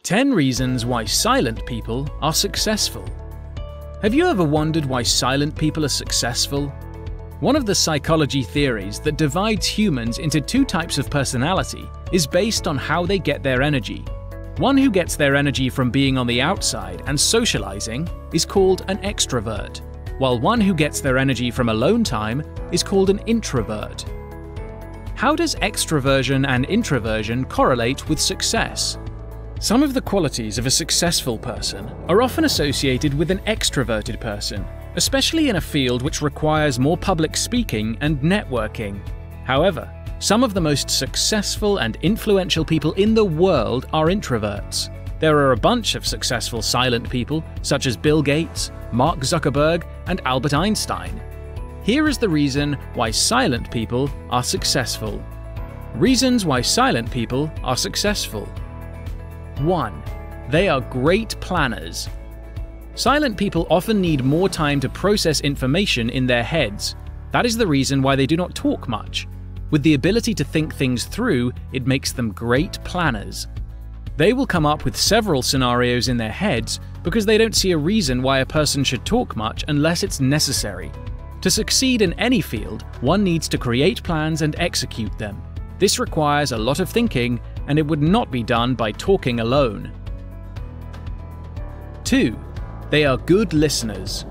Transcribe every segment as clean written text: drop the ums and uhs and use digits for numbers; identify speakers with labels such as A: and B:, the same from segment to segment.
A: 10 reasons why silent people are successful. Have you ever wondered why silent people are successful? One of the psychology theories that divides humans into two types of personality is based on how they get their energy. One who gets their energy from being on the outside and socializing is called an extrovert, while one who gets their energy from alone time is called an introvert. How does extroversion and introversion correlate with success? Some of the qualities of a successful person are often associated with an extroverted person, especially in a field which requires more public speaking and networking. However, some of the most successful and influential people in the world are introverts. There are a bunch of successful silent people, such as Bill Gates, Mark Zuckerberg, and Albert Einstein. Here is the reason why silent people are successful. Reasons why silent people are successful. 1. They are great planners. Silent people often need more time to process information in their heads. That is the reason why they do not talk much. With the ability to think things through, it makes them great planners. They will come up with several scenarios in their heads because they don't see a reason why a person should talk much unless it's necessary. To succeed in any field, one needs to create plans and execute them. This requires a lot of thinking, and it would not be done by talking alone. 2. They are good listeners.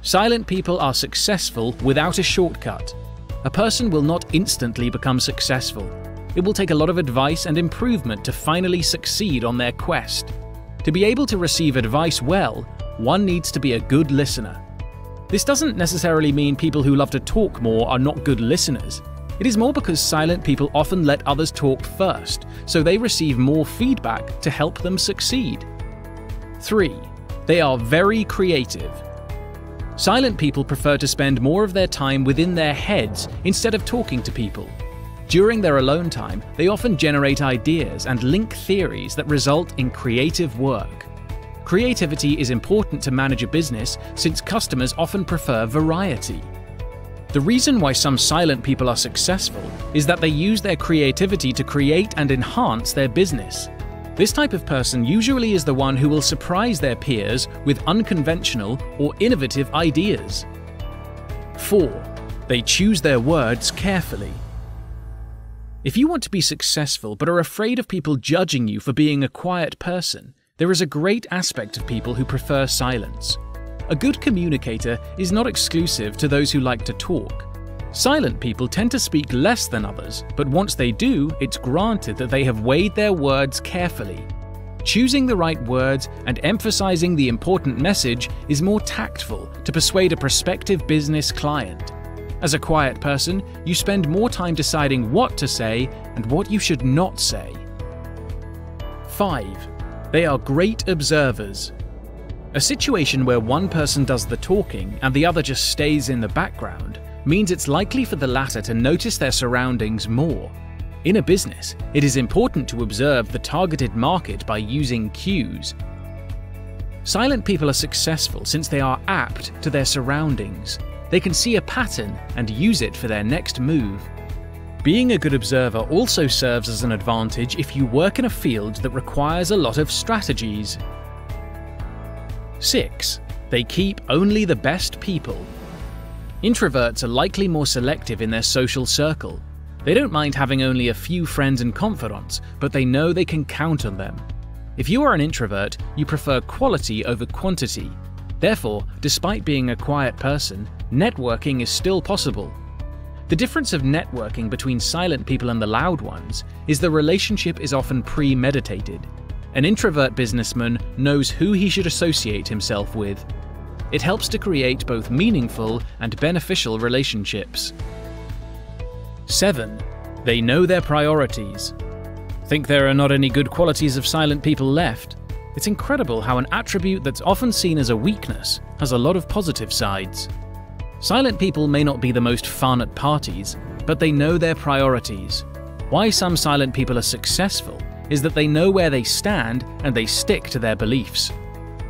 A: Silent people are successful without a shortcut. A person will not instantly become successful. It will take a lot of advice and improvement to finally succeed on their quest. To be able to receive advice well, one needs to be a good listener. This doesn't necessarily mean people who love to talk more are not good listeners. It is more because silent people often let others talk first, so they receive more feedback to help them succeed. 3. They are very creative. Silent people prefer to spend more of their time within their heads instead of talking to people. During their alone time, they often generate ideas and link theories that result in creative work. Creativity is important to manage a business since customers often prefer variety. The reason why some silent people are successful is that they use their creativity to create and enhance their business. This type of person usually is the one who will surprise their peers with unconventional or innovative ideas. 4. They choose their words carefully. If you want to be successful but are afraid of people judging you for being a quiet person, there is a great aspect of people who prefer silence. A good communicator is not exclusive to those who like to talk. Silent people tend to speak less than others, but once they do, it's granted that they have weighed their words carefully. Choosing the right words and emphasizing the important message is more tactful to persuade a prospective business client. As a quiet person, you spend more time deciding what to say and what you should not say. 5. They are great observers. A situation where one person does the talking and the other just stays in the background means it's likely for the latter to notice their surroundings more. In a business, it is important to observe the targeted market by using cues. Silent people are successful since they are apt to their surroundings. They can see a pattern and use it for their next move. Being a good observer also serves as an advantage if you work in a field that requires a lot of strategies. 6. They keep only the best people. Introverts are likely more selective in their social circle. They don't mind having only a few friends and confidants, but they know they can count on them. If you are an introvert, you prefer quality over quantity. Therefore, despite being a quiet person, networking is still possible. The difference of networking between silent people and the loud ones is the relationship is often premeditated. An introvert businessman knows who he should associate himself with. It helps to create both meaningful and beneficial relationships. 7. They know their priorities. Think there are not any good qualities of silent people left? It's incredible how an attribute that's often seen as a weakness has a lot of positive sides. Silent people may not be the most fun at parties, but they know their priorities. Why some silent people are successful is that they know where they stand and they stick to their beliefs.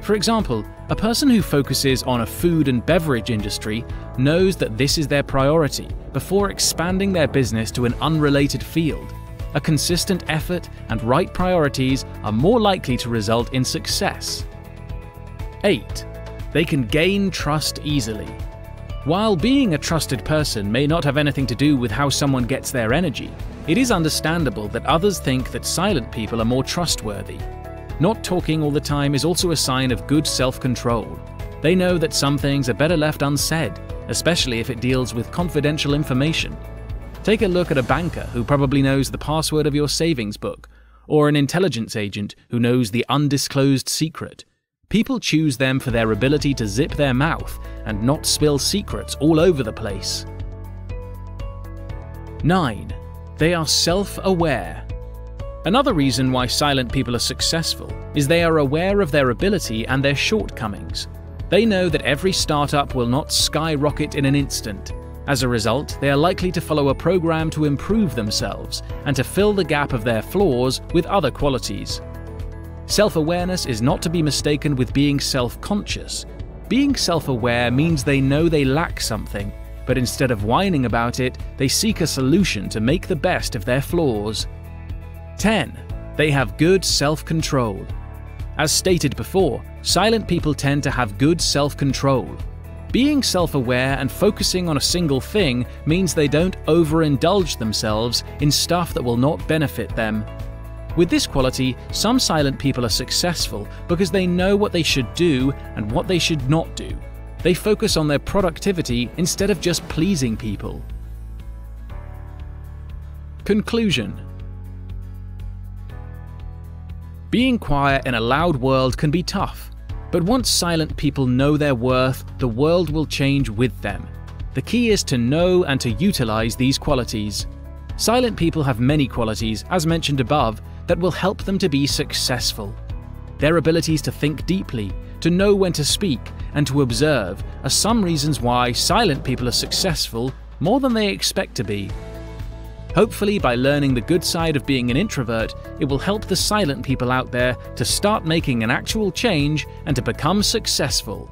A: For example, a person who focuses on a food and beverage industry knows that this is their priority before expanding their business to an unrelated field. A consistent effort and right priorities are more likely to result in success. 8. They can gain trust easily. While being a trusted person may not have anything to do with how someone gets their energy, it is understandable that others think that silent people are more trustworthy. Not talking all the time is also a sign of good self-control. They know that some things are better left unsaid, especially if it deals with confidential information. Take a look at a banker who probably knows the password of your savings book, or an intelligence agent who knows the undisclosed secret. People choose them for their ability to zip their mouth and not spill secrets all over the place. 9. They are self-aware. Another reason why silent people are successful is they are aware of their ability and their shortcomings. They know that every startup will not skyrocket in an instant. As a result, they are likely to follow a program to improve themselves and to fill the gap of their flaws with other qualities. Self-awareness is not to be mistaken with being self-conscious. Being self-aware means they know they lack something, but instead of whining about it, they seek a solution to make the best of their flaws. 10. They have good self-control. As stated before, silent people tend to have good self-control. Being self-aware and focusing on a single thing means they don't overindulge themselves in stuff that will not benefit them. With this quality, some silent people are successful because they know what they should do and what they should not do. They focus on their productivity instead of just pleasing people. Conclusion. Being quiet in a loud world can be tough, but once silent people know their worth, the world will change with them. The key is to know and to utilize these qualities. Silent people have many qualities, as mentioned above, that will help them to be successful. Their abilities to think deeply, to know when to speak, and to observe are some reasons why silent people are successful more than they expect to be. Hopefully, by learning the good side of being an introvert, it will help the silent people out there to start making an actual change and to become successful.